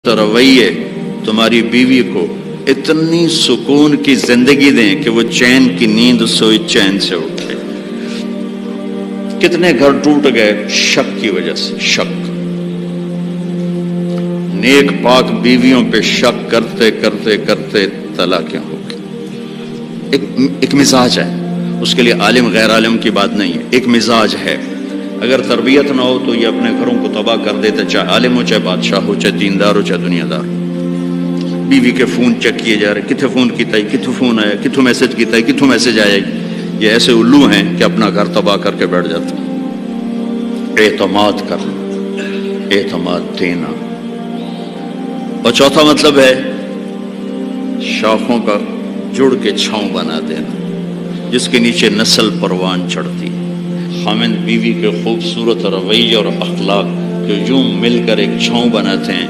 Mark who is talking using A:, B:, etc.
A: رویے تمہاری بیوی کو اتنی سکون کی زندگی دیں کہ وہ چین کی نیند سوئی چین سے اٹھے۔ کتنے گھر ٹوٹ گئے شک کی وجہ سے، شک، نیک پاک بیویوں پہ شک کرتے کرتے کرتے طلاقیں ہو گئی۔ ایک مزاج ہے، اس کے لیے عالم غیر عالم کی بات نہیں ہے، ایک مزاج ہے۔ اگر تربیت نہ ہو تو یہ اپنے گھروں کو تباہ کر دیتے، چاہے عالم ہو، چاہے بادشاہ ہو، چاہے دیندار ہو، چاہے دنیا دار ہو۔ بیوی کے فون چیک کیے جا رہے، کتنے فون کیتا ہے، کتوں فون آیا، کتوں میسج کیتا ہے، کتوں میسج آیا۔ یہ ایسے الو ہیں کہ اپنا گھر تباہ کر کے بیٹھ جاتے ہیں۔ اعتماد کرنا، اعتماد دینا۔ اور چوتھا مطلب ہے شاخوں کا جڑ کے چھاؤں بنا دینا، جس کے نیچے نسل پروان چڑھتی ہے۔ خامند بیوی کے خوبصورت رویے اور اخلاق جو یوں مل کر ایک چھاؤں بناتے ہیں،